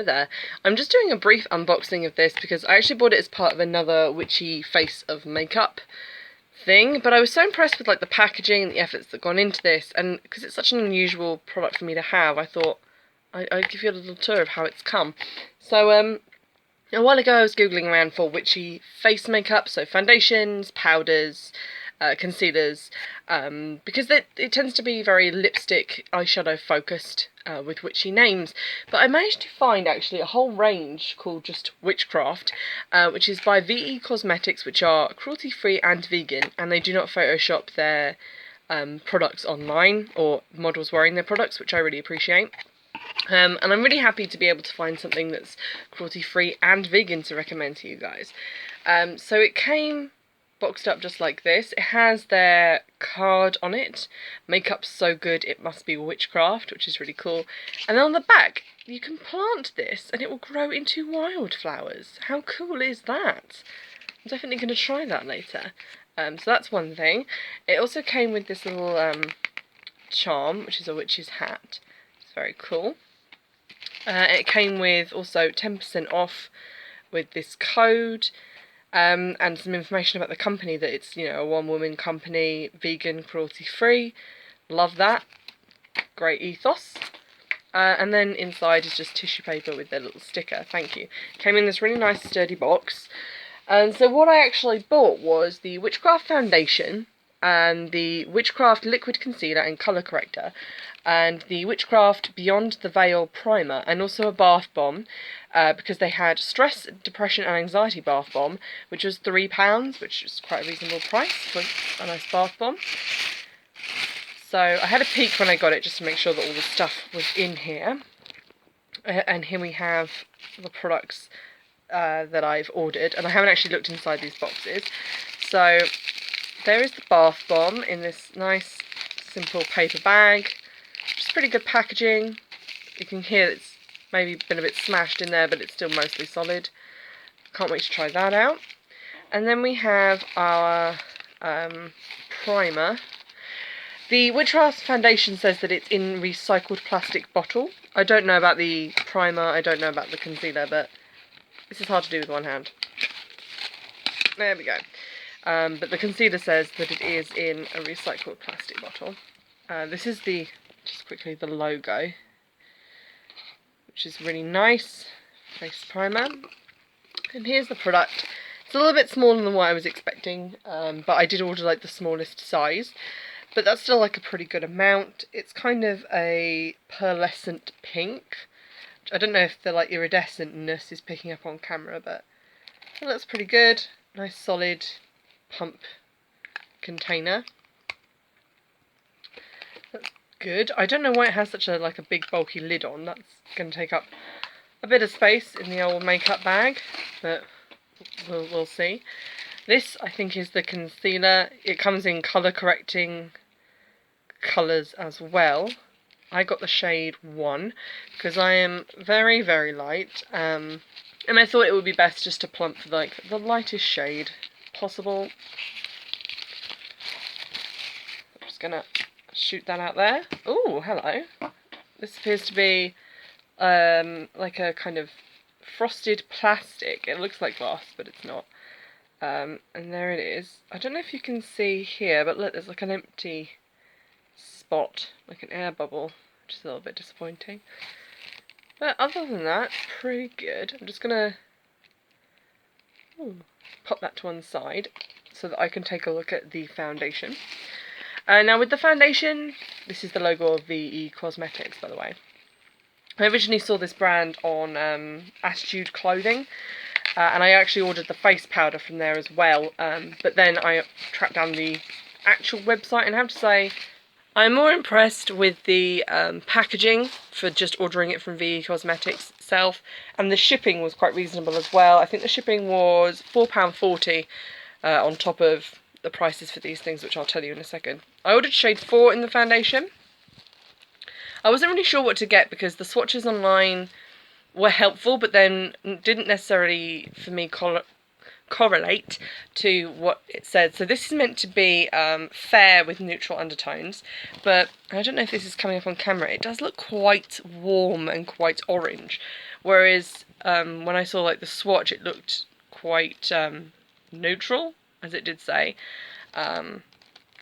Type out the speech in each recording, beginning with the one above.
Hello there. I'm just doing a brief unboxing of this because I actually bought it as part of another witchy face of makeup thing, but I was so impressed with like the packaging and the efforts that gone into this, and because it's such an unusual product for me to have, I thought I'd give you a little tour of how it's come. So a while ago I was googling around for witchy face makeup, so foundations, powders, concealers, because it tends to be very lipstick, eyeshadow focused with witchy names. But I managed to find actually a whole range called just Witchcraft, which is by VE Cosmetics, which are cruelty free and vegan, and they do not Photoshop their products online or models wearing their products, which I really appreciate. And I'm really happy to be able to find something that's cruelty free and vegan to recommend to you guys. So it came boxed up just like this. It has their card on it. Makeup's so good it must be witchcraft, which is really cool. And then on the back you can plant this and it will grow into wildflowers. How cool is that? I'm definitely going to try that later. So that's one thing. It also came with this little charm, which is a witch's hat. It's very cool. It came with also 10% off with this code. And some information about the company, that it's, you know, a one-woman company, vegan, cruelty-free. Love that. Great ethos. And then inside is just tissue paper with their little sticker. Thank you. Came in this really nice sturdy box. And so what I actually bought was the Witchcraft Foundation and the Witchcraft Liquid Concealer and Colour Corrector, and the Witchcraft Beyond the Veil Primer, and also a bath bomb, because they had Stress, Depression and Anxiety Bath Bomb, which was £3, which is quite a reasonable price for a nice bath bomb. So I had a peek when I got it just to make sure that all the stuff was in here. And here we have the products that I've ordered, and I haven't actually looked inside these boxes. So there is the bath bomb in this nice simple paper bag. Just pretty good packaging. You can hear it's maybe been a bit smashed in there, but it's still mostly solid. Can't wait to try that out. And then we have our primer. The Witchcraft Foundation says that it's in recycled plastic bottle. I don't know about the primer, I don't know about the concealer, but this is hard to do with one hand. There we go. But the concealer says that it is in a recycled plastic bottle. This is just quickly, the logo, which is really nice. Face primer. And here's the product. It's a little bit smaller than what I was expecting, but I did order like the smallest size. But that's still like a pretty good amount. It's kind of a pearlescent pink. I don't know if the like iridescentness is picking up on camera, but it looks pretty good. Nice solid pump container. That's good. I don't know why it has such a big bulky lid on. That's going to take up a bit of space in the old makeup bag, but we'll see. This I think is the concealer. It comes in colour correcting colours as well. I got the shade 1 because I am very, very light, and I thought it would be best just to plump for like the lightest shade possible. I'm just gonna shoot that out there. Oh, hello. This appears to be like a kind of frosted plastic. It looks like glass, but it's not. And there it is. I don't know if you can see here, but look, there's like an empty spot, like an air bubble, which is a little bit disappointing. But other than that, pretty good. I'm just gonna pop that to one side so that I can take a look at the foundation. Now with the foundation, this is the logo of VE Cosmetics, by the way. I originally saw this brand on Attitude Clothing, and I actually ordered the face powder from there as well, but then I tracked down the actual website, and I have to say I'm more impressed with the packaging for just ordering it from VE Cosmetics itself, and the shipping was quite reasonable as well. I think the shipping was £4.40 on top of the prices for these things, which I'll tell you in a second. I ordered shade 4 in the foundation. I wasn't really sure what to get because the swatches online were helpful, but then didn't necessarily, for me, correlate to what it said. So this is meant to be fair with neutral undertones, but I don't know if this is coming up on camera. It does look quite warm and quite orange, whereas when I saw like the swatch, it looked quite neutral, as it did say.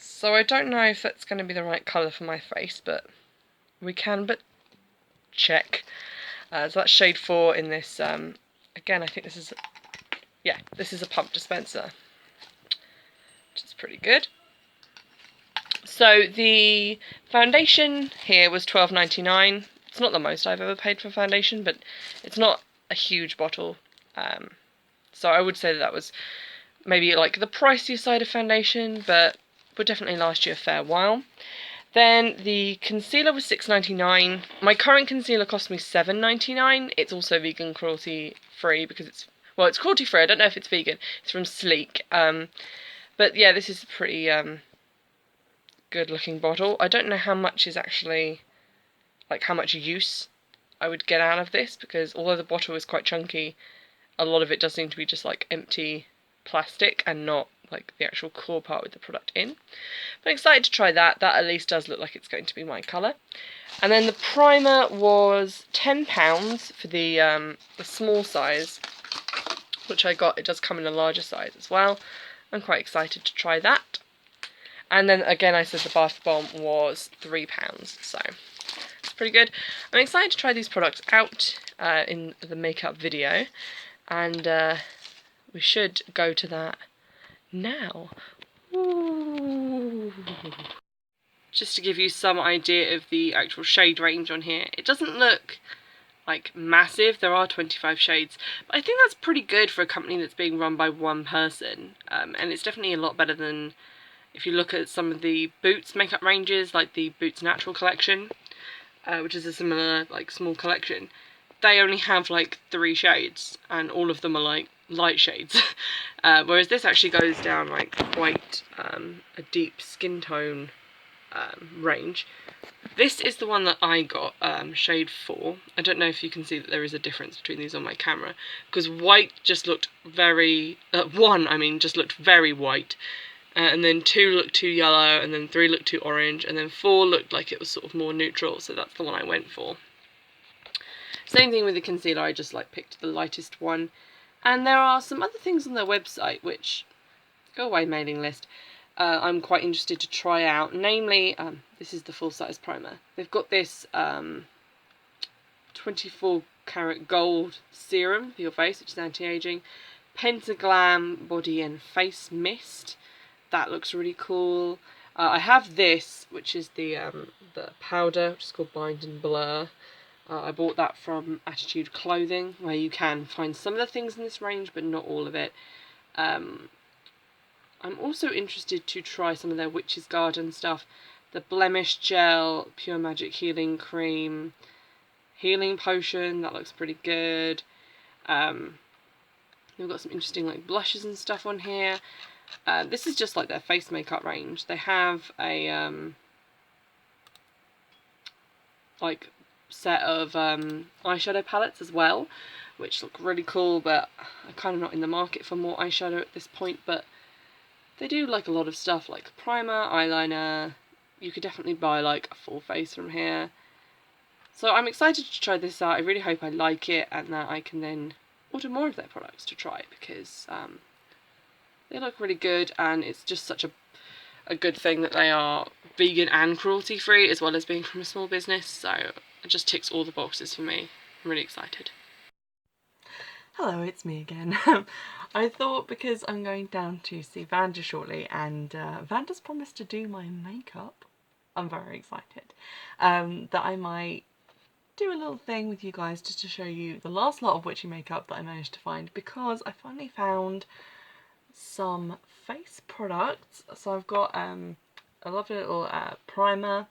So I don't know if that's going to be the right colour for my face, but we can but check. So that's shade 4 in this. Again, I think this is, yeah, this is a pump dispenser, which is pretty good. So the foundation here was $12.99. It's not the most I've ever paid for foundation, but it's not a huge bottle. So I would say that was maybe like the pricier side of foundation, but would definitely last you a fair while. Then the concealer was $6.99. My current concealer cost me $7.99. It's also vegan cruelty free because it's, well, it's cruelty free. I don't know if it's vegan. It's from Sleek. But yeah, this is a pretty good looking bottle. I don't know how much is actually, like how much use I would get out of this, because although the bottle is quite chunky, a lot of it does seem to be just like empty plastic and not like the actual core part with the product in. But I'm excited to try that. That at least does look like it's going to be my colour. And then the primer was £10 for the small size, which I got. It does come in a larger size as well. I'm quite excited to try that. And then again, I said the bath bomb was £3, so it's pretty good. I'm excited to try these products out in the makeup video, and we should go to that now. Ooh. Just to give you some idea of the actual shade range on here, it doesn't look like massive. There are 25 shades, but I think that's pretty good for a company that's being run by one person, and it's definitely a lot better than if you look at some of the Boots makeup ranges, like the Boots Natural collection, which is a similar like small collection. They only have like 3 shades, and all of them are like light shades. Whereas this actually goes down like quite a deep skin tone range. This is the one that I got, shade 4. I don't know if you can see that there is a difference between these on my camera, because white just looked very, 1 I mean just looked very white, and then 2 looked too yellow, and then 3 looked too orange, and then 4 looked like it was sort of more neutral, so that's the one I went for. Same thing with the concealer, I just like picked the lightest one. And there are some other things on their website which, go away mailing list, I'm quite interested to try out. Namely, this is the full size primer. They've got this 24 karat gold serum for your face, which is anti-aging. Pentaglam body and face mist. That looks really cool. I have this, which is the powder, which is called Bind and Blur. I bought that from Attitude Clothing, where you can find some of the things in this range, but not all of it. I'm also interested to try some of their Witch's Garden stuff. The Blemish Gel, Pure Magic Healing Cream, Healing Potion, that looks pretty good. They've got some interesting like blushes and stuff on here. This is just like their face makeup range. They have a like set of eyeshadow palettes as well, which look really cool, but I'm kind of not in the market for more eyeshadow at this point. But they do like a lot of stuff like primer, eyeliner. You could definitely buy like a full face from here. So I'm excited to try this out. I really hope I like it and that I can then order more of their products to try, because they look really good, and it's just such a good thing that they are vegan and cruelty free, as well as being from a small business. So it just ticks all the boxes for me. I'm really excited. Hello, it's me again. I thought, because I'm going down to see Vander shortly, and Vander's promised to do my makeup, I'm very excited, that I might do a little thing with you guys just to show you the last lot of witchy makeup that I managed to find, because I finally found some face products. So I've got a lovely little primer,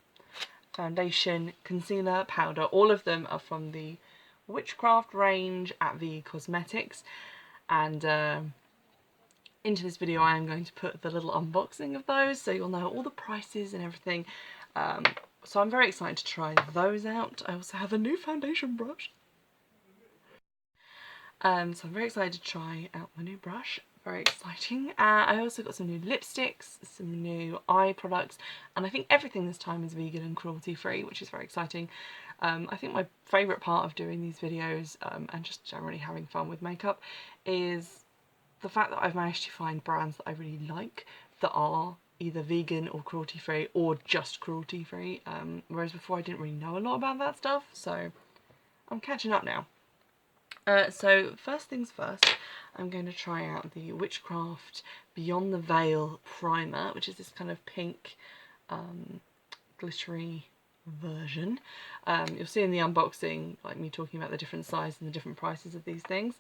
foundation, concealer, powder. All of them are from the Witchcraft range at VE Cosmetics, and into this video I am going to put the little unboxing of those, so you'll know all the prices and everything. So I'm very excited to try those out. I also have a new foundation brush. So I'm very excited to try out my new brush. very exciting. I also got some new lipsticks, some new eye products, and I think everything this time is vegan and cruelty free, which is very exciting. I think my favourite part of doing these videos and just generally having fun with makeup is the fact that I've managed to find brands that I really like that are either vegan or cruelty free or just cruelty free, whereas before I didn't really know a lot about that stuff, so I'm catching up now. So first things first, I'm going to try out the Witchcraft Beyond the Veil primer, which is this kind of pink glittery version. You'll see in the unboxing like me talking about the different sizes and the different prices of these things.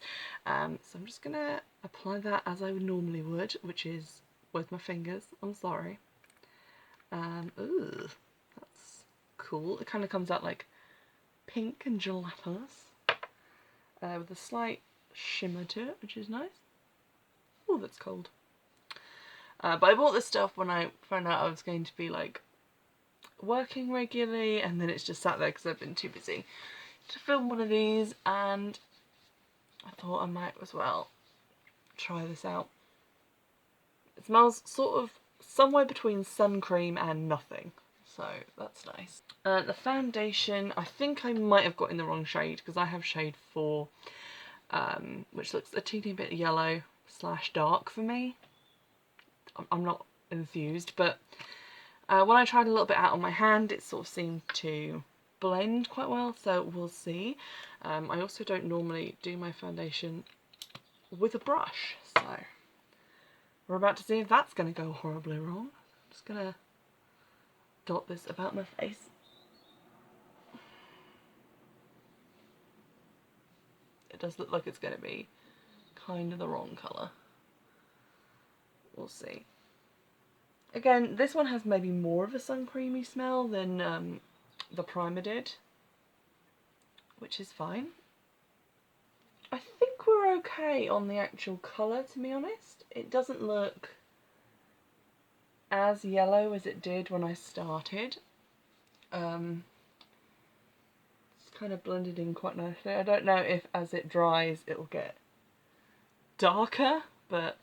So I'm just going to apply that as I normally would, which is with my fingers. I'm sorry. Ooh, that's cool. It kind of comes out like pink and gelatinous. With a slight shimmer to it, which is nice. Oh, that's cold. But I bought this stuff when I found out I was going to be like working regularly, and then it's just sat there because I've been too busy to film one of these, and I thought I might as well try this out. It smells sort of somewhere between sun cream and nothing, so that's nice. The foundation, I think I might have got in the wrong shade because I have shade 4, which looks a teeny bit yellow / dark for me. I'm not enthused, but when I tried a little bit out on my hand, it sort of seemed to blend quite well, so we'll see. I also don't normally do my foundation with a brush, so we're about to see if that's going to go horribly wrong. I'm just going to dot this about my face. It does look like it's going to be kind of the wrong colour. We'll see. Again, this one has maybe more of a sun creamy smell than the primer did, which is fine. I think we're okay on the actual colour, to be honest. It doesn't look as yellow as it did when I started. It's kind of blended in quite nicely. I don't know if as it dries it will get darker, but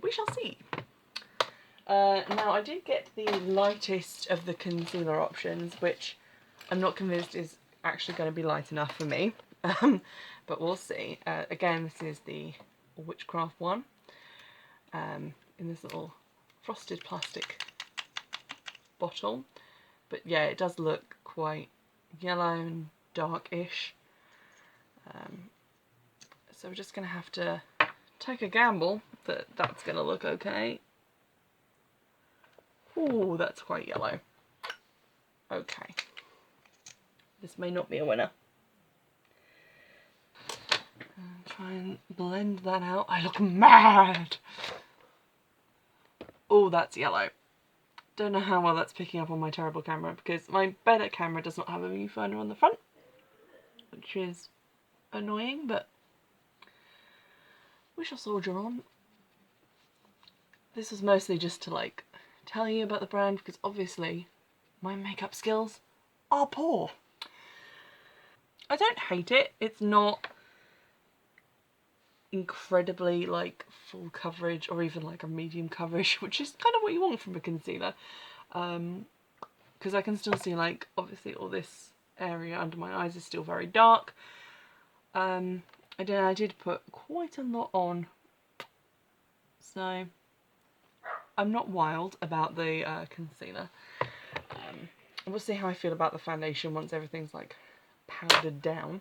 we shall see. Now I did get the lightest of the concealer options, which I'm not convinced is actually going to be light enough for me, but we'll see. Again, this is the Witchcraft one, in this little frosted plastic bottle, but yeah, it does look quite yellow and darkish, so we're just going to have to take a gamble that that's going to look okay. Ooh, that's quite yellow. Okay. This may not be a winner. Try and blend that out. I look mad! Oh, that's yellow. Don't know how well that's picking up on my terrible camera, because my better camera does not have a viewfinder on the front, which is annoying, but we shall soldier on. This was mostly just to like tell you about the brand, because obviously my makeup skills are poor. I don't hate it. It's not incredibly like full coverage or even like a medium coverage, which is kind of what you want from a concealer, because I can still see like obviously all this area under my eyes is still very dark. I did put quite a lot on, so I'm not wild about the concealer. We'll see how I feel about the foundation once everything's like powdered down.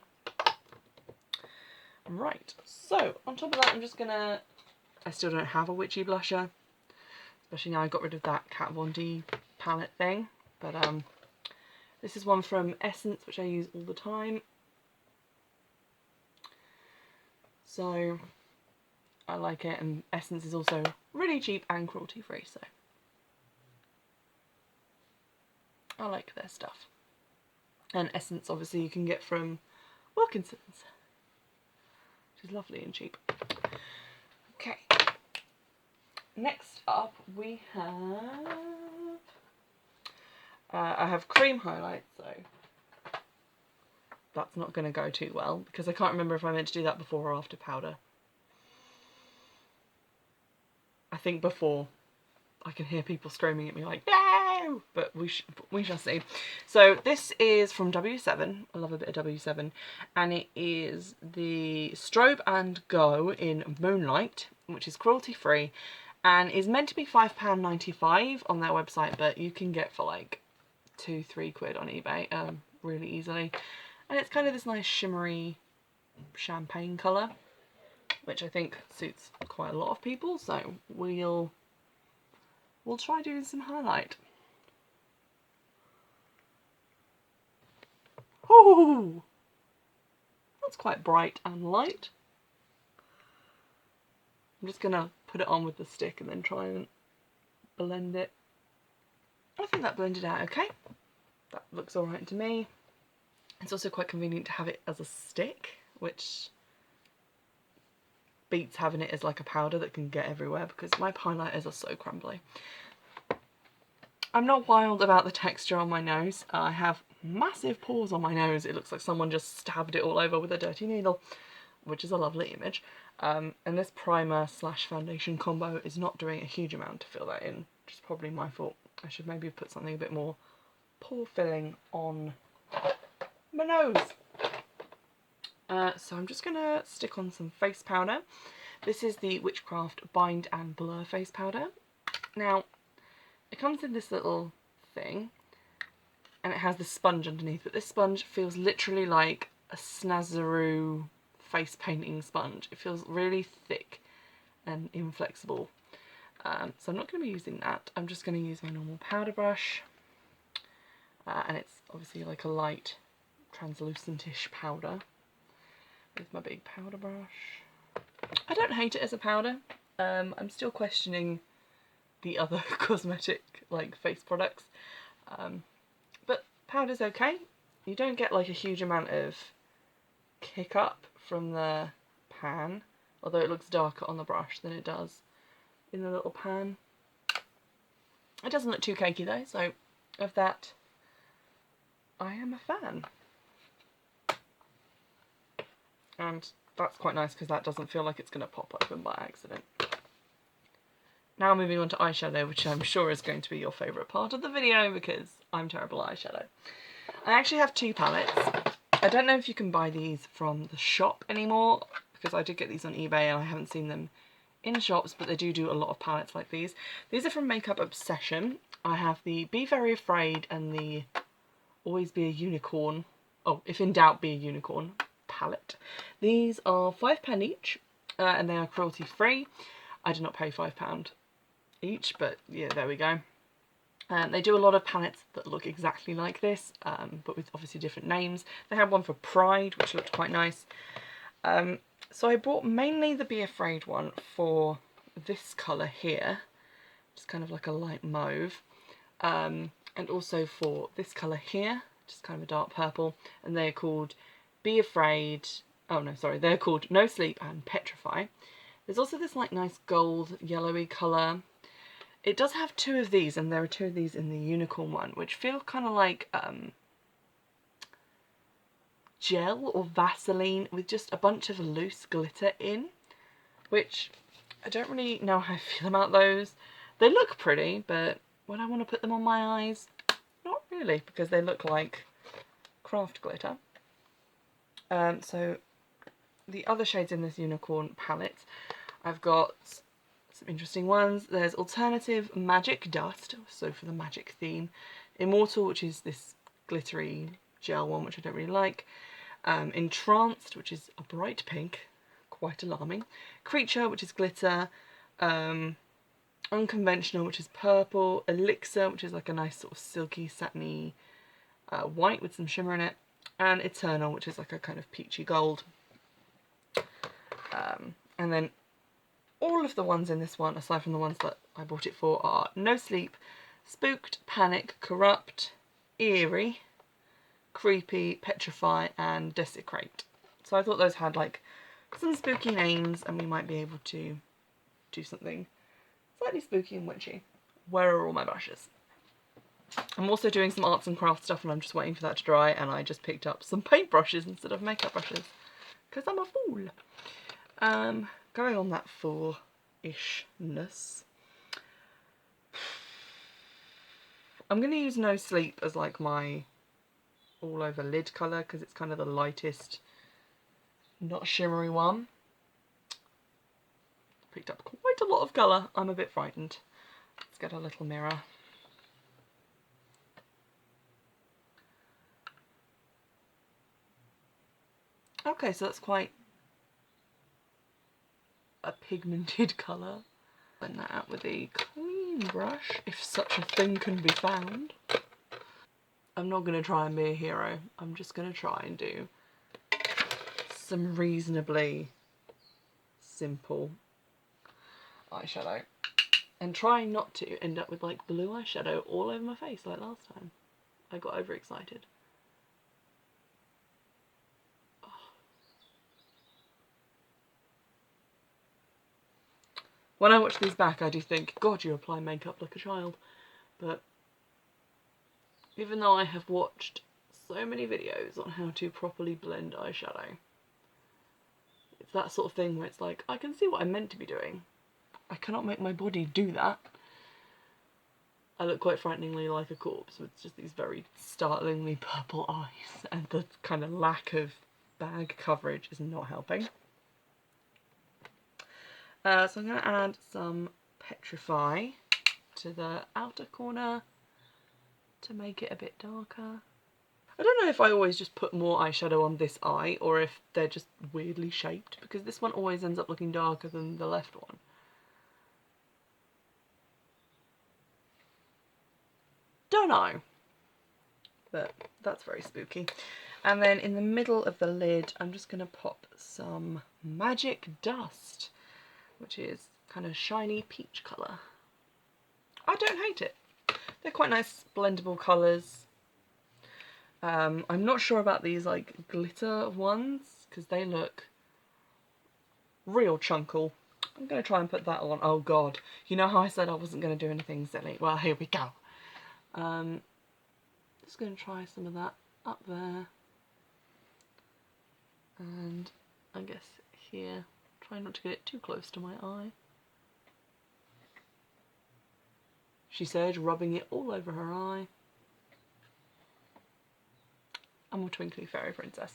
Right, so on top of that I'm just gonna, I still don't have a witchy blusher, especially now I got rid of that Kat Von D palette thing, but this is one from Essence which I use all the time, so I like it, and Essence is also really cheap and cruelty free, so I like their stuff. And Essence obviously you can get from Wilkinson's, which is lovely and cheap. Okay, next up we have, I have cream highlights, so that's not going to go too well, because I can't remember if I meant to do that before or after powder. I think before. I can hear people screaming at me like, no! But we shall see. So this is from W7. I love a bit of W7. And it is the Strobe and Go in Moonlight, which is cruelty free, and is meant to be £5.95 on their website, but you can get for like £2-3 on eBay really easily. And it's kind of this nice shimmery champagne colour, which I think suits quite a lot of people, so we'll try doing some highlight. Oh, that's quite bright and light. I'm just gonna put it on with the stick and then try and blend it. I think that blended out okay. That looks alright to me. It's also quite convenient to have it as a stick, which beats having it as like a powder that can get everywhere, because my highlighters are so crumbly. I'm not wild about the texture on my nose. I have massive pores on my nose. It looks like someone just stabbed it all over with a dirty needle, which is a lovely image. And this primer slash foundation combo is not doing a huge amount to fill that in, which is probably my fault. I should maybe put something a bit more pore filling on my nose. So I'm just going to stick on some face powder. This is the Witchcraft Bind and Blur face powder. Now, it comes in this little thing, and it has this sponge underneath, but this sponge feels literally like a Snazaroo face painting sponge. It feels really thick and inflexible. So I'm not going to be using that. I'm just going to use my normal powder brush. And it's obviously like a light translucent-ish powder. With my big powder brush. I don't hate it as a powder. I'm still questioning the other cosmetic like face products, but powder's okay. You don't get like a huge amount of kick up from the pan, although it looks darker on the brush than it does in the little pan. It doesn't look too cakey though, so of that I am a fan. And that's quite nice because that doesn't feel like it's going to pop open by accident. Now moving on to eyeshadow, which I'm sure is going to be your favourite part of the video because I'm terrible at eyeshadow. I actually have two palettes. I don't know if you can buy these from the shop anymore, because I did get these on eBay and I haven't seen them in shops, but they do a lot of palettes like these. These are from Makeup Obsession. I have the Be Very Afraid and the Always Be a Unicorn, oh, if in doubt be a unicorn palette. These are £5 each, and they are cruelty free. I did not pay £5 each, but yeah, there we go. They do a lot of palettes that look exactly like this, but with obviously different names. They had one for Pride, which looked quite nice. So I bought mainly the Be Afraid one for this colour here, just kind of like a light mauve, and also for this colour here, just kind of a dark purple, and they're called Be Afraid, oh no, sorry, they're called No Sleep and Petrify. There's also this like nice gold yellowy colour. It does have two of these, and there are two of these in the unicorn one, which feel kind of like gel or Vaseline with just a bunch of loose glitter in, which I don't really know how I feel about those. They look pretty, but when I want to put them on my eyes, not really, because they look like craft glitter. So the other shades in this unicorn palette, I've got some interesting ones. There's Alternative Magic Dust, so for the magic theme. Immortal, which is this glittery gel one, which I don't really like. Entranced, which is a bright pink, quite alarming. Creature, which is glitter. Unconventional, which is purple. Elixir, which is like a nice sort of silky, satiny white with some shimmer in it. And Eternal, which is like a kind of peachy gold. And then all of the ones in this one, aside from the ones that I bought it for, are No Sleep, Spooked, Panic, Corrupt, Eerie, Creepy, Petrify, and Desecrate. So I thought those had like some spooky names, and we might be able to do something slightly spooky and witchy. Where are all my brushes? I'm also doing some arts and crafts stuff and I'm just waiting for that to dry, and I just picked up some paintbrushes instead of makeup brushes because I'm a fool. Going on that fool-ishness, I'm going to use No Sleep as like my all over lid colour because it's kind of the lightest, not shimmery one. Picked up quite a lot of colour. I'm a bit frightened. Let's get a little mirror. Okay, so that's quite a pigmented colour. Blend that out with a clean brush, if such a thing can be found. I'm not going to try and be a hero. I'm just going to try and do some reasonably simple eyeshadow. And trying not to end up with like blue eyeshadow all over my face like last time. I got overexcited. When I watch these back, I do think, God, you apply makeup like a child. But even though I have watched so many videos on how to properly blend eyeshadow, it's that sort of thing where it's like, I can see what I'm meant to be doing. I cannot make my body do that. I look quite frighteningly like a corpse with just these very startlingly purple eyes, and the kind of lack of bag coverage is not helping. So I'm going to add some Petrify to the outer corner to make it a bit darker. I don't know if I always just put more eyeshadow on this eye or if they're just weirdly shaped, because this one always ends up looking darker than the left one. Don't know, but that's very spooky. And then in the middle of the lid, I'm just going to pop some Magic Dust, which is kind of shiny peach colour. I don't hate it. They're quite nice blendable colours. I'm not sure about these like glitter ones because they look real chunkle. I'm going to try and put that on. Oh god, you know how I said I wasn't going to do anything silly? Well, here we go. Just going to try some of that up there. And I guess here, try not to get it too close to my eye. She said, rubbing it all over her eye. I'm a twinkly fairy princess.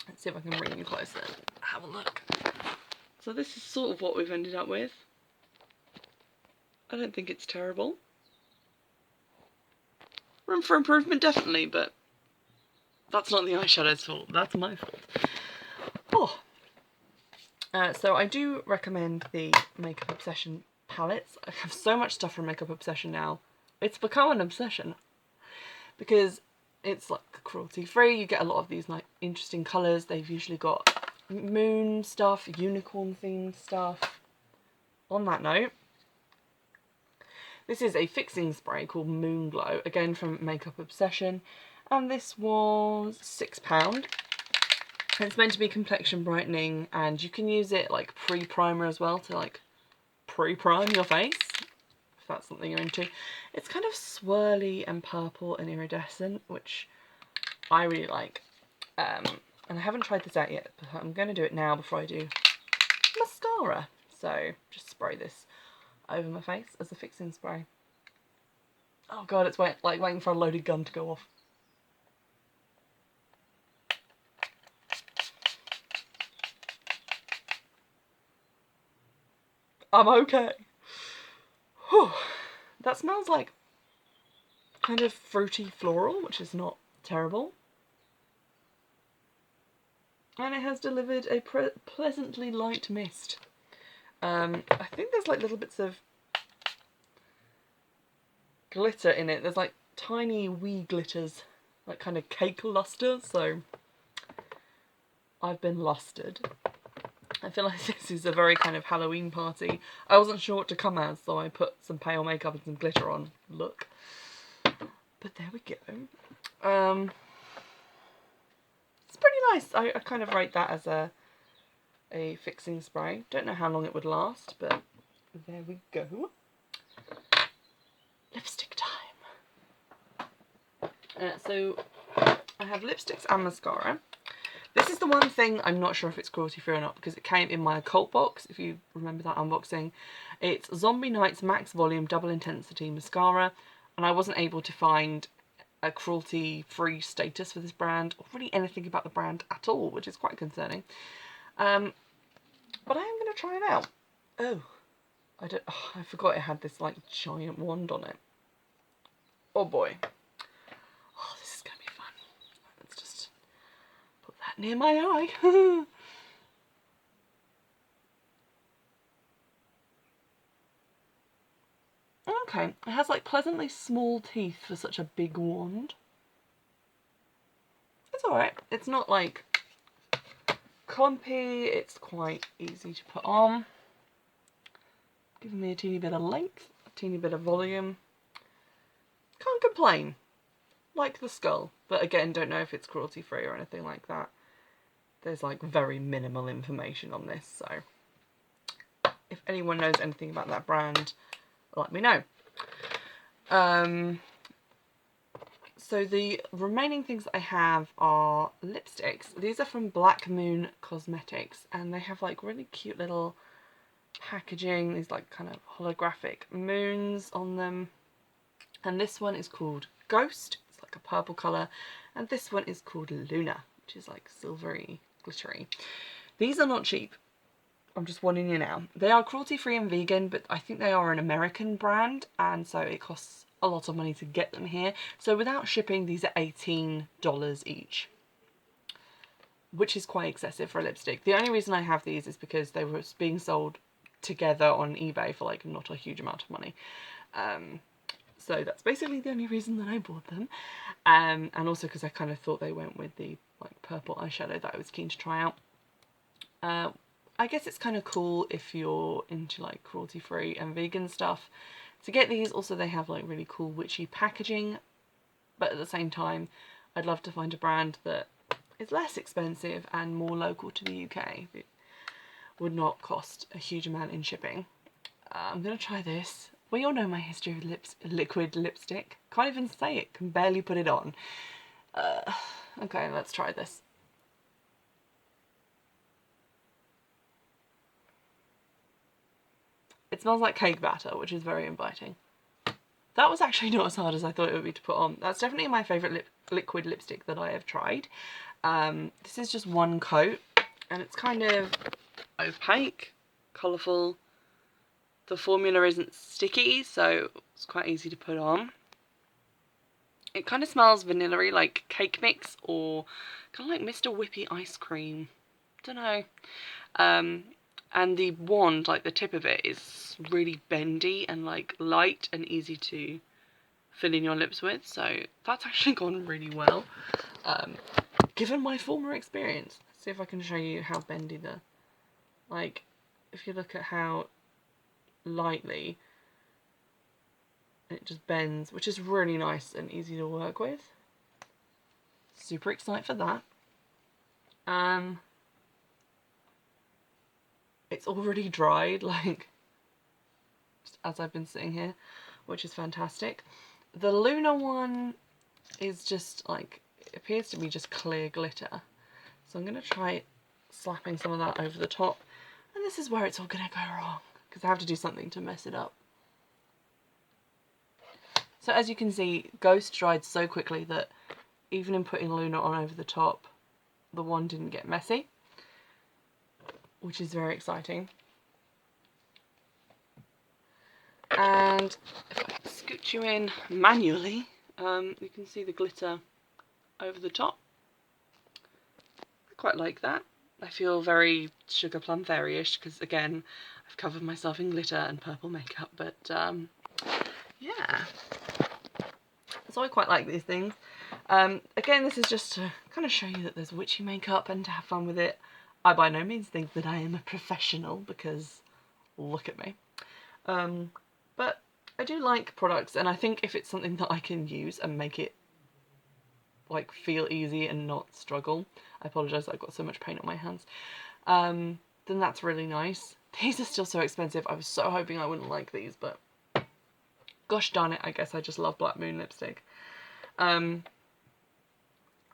Let's see if I can bring you closer and have a look. So this is sort of what we've ended up with. I don't think it's terrible. Room for improvement, definitely, but that's not the eyeshadow's fault. That's my fault. Oh. So I do recommend the Makeup Obsession palettes. I have so much stuff from Makeup Obsession now. It's become an obsession because it's like cruelty free. You get a lot of these like interesting colours. They've usually got moon stuff, unicorn themed stuff. On that note, this is a fixing spray called Moon Glow, again from Makeup Obsession, and this was £6. It's meant to be complexion brightening, and you can use it like pre-primer as well to like pre-prime your face, if that's something you're into. It's kind of swirly and purple and iridescent, which I really like. And I haven't tried this out yet, but I'm going to do it now before I do mascara. So just spray this over my face as a fixing spray. Oh god, it's like waiting for a loaded gun to go off. I'm okay. Whew. That smells like kind of fruity floral, which is not terrible. And it has delivered a pleasantly light mist. I think there's like little bits of glitter in it. There's like tiny wee glitters, like kind of cake luster, so I've been lustered. I feel like this is a very kind of Halloween party. I wasn't sure what to come as, so I put some pale makeup and some glitter on. Look. But there we go. It's pretty nice. I kind of rate that as a fixing spray. Don't know how long it would last, but there we go. Lipstick time. So I have lipsticks and mascara. This is the one thing I'm not sure if it's cruelty free or not, because it came in my occult box, if you remember that unboxing. It's Zombie Nights Max Volume Double Intensity Mascara, and I wasn't able to find a cruelty free status for this brand, or really anything about the brand at all, which is quite concerning. But I am going to try it out. Oh, I forgot it had this like giant wand on it. Oh boy. Oh, this is going to be fun. Let's just put that near my eye. Okay, it has like pleasantly small teeth for such a big wand. It's alright. It's not like clumpy, it's quite easy to put on. Giving me a teeny bit of length, a teeny bit of volume. Can't complain. Like the skull, but again, don't know if it's cruelty free or anything like that. There's like very minimal information on this, so if anyone knows anything about that brand, let me know. So the remaining things I have are lipsticks. These are from Black Moon Cosmetics, and they have like really cute little packaging, these like kind of holographic moons on them. And this one is called Ghost, it's like a purple colour, and this one is called Luna, which is like silvery, glittery. These are not cheap. I'm just warning you now. They are cruelty free and vegan, but I think they are an American brand, and so it costs a lot of money to get them here. So without shipping, these are $18 each, which is quite excessive for a lipstick. The only reason I have these is because they were being sold together on eBay for like not a huge amount of money. So that's basically the only reason that I bought them. And also because I kind of thought they went with the like purple eyeshadow that I was keen to try out. I guess it's kind of cool if you're into like cruelty free and vegan stuff to get these. Also, they have like really cool witchy packaging, but at the same time I'd love to find a brand that is less expensive and more local to the UK. It would not cost a huge amount in shipping. I'm gonna try this. We all know my history with liquid lipstick. Can't even say it, can barely put it on. Okay, let's try this. It smells like cake batter, which is very inviting. That was actually not as hard as I thought it would be to put on. That's definitely my favourite liquid lipstick that I have tried. This is just one coat, and it's kind of opaque, colourful. The formula isn't sticky, so it's quite easy to put on. It kind of smells vanilla-y, like cake mix, or kind of like Mr. Whippy ice cream. Don't know. And the wand, like the tip of it, is really bendy and like light and easy to fill in your lips with. So that's actually gone really well, given my former experience. Let's see if I can show you how bendy like, if you look at how lightly it just bends, which is really nice and easy to work with. Super excited for that. It's already dried, like, just as I've been sitting here, which is fantastic. The Luna one is just like, it appears to be just clear glitter. So I'm going to try slapping some of that over the top. And this is where it's all going to go wrong, because I have to do something to mess it up. So as you can see, Ghost dried so quickly that even in putting Luna on over the top, the wand didn't get messy, which is very exciting. And if I scoot you in manually, you can see the glitter over the top. I quite like that. I feel very Sugar Plum Fairy-ish because, again, I've covered myself in glitter and purple makeup, but yeah. So I quite like these things. Again, this is just to kind of show you that there's witchy makeup and to have fun with it. I by no means think that I am a professional, because look at me. But I do like products, and I think if it's something that I can use and make it like feel easy and not struggle, I apologise, I've got so much paint on my hands, then that's really nice. These are still so expensive. I was so hoping I wouldn't like these, but gosh darn it, I guess I just love Black Moon lipstick.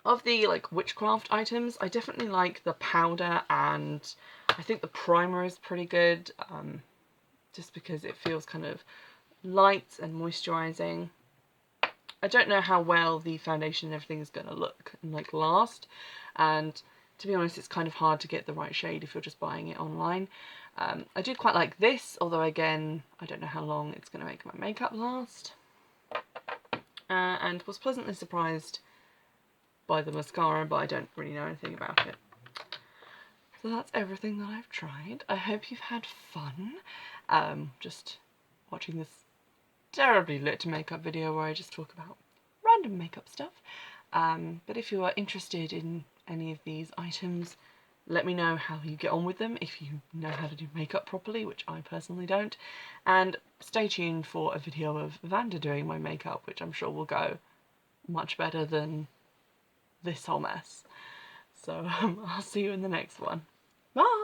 Of the like witchcraft items, I definitely like the powder, and I think the primer is pretty good, just because it feels kind of light and moisturising. I don't know how well the foundation and everything is going to look and like last, and to be honest it's kind of hard to get the right shade if you're just buying it online. I do quite like this, although again I don't know how long it's going to make my makeup last, and was pleasantly surprised by the mascara, but I don't really know anything about it. So that's everything that I've tried. I hope you've had fun just watching this terribly lit makeup video where I just talk about random makeup stuff. But if you are interested in any of these items, let me know how you get on with them, if you know how to do makeup properly, which I personally don't. And stay tuned for a video of Vander doing my makeup, which I'm sure will go much better than this whole mess. So I'll see you in the next one. Bye!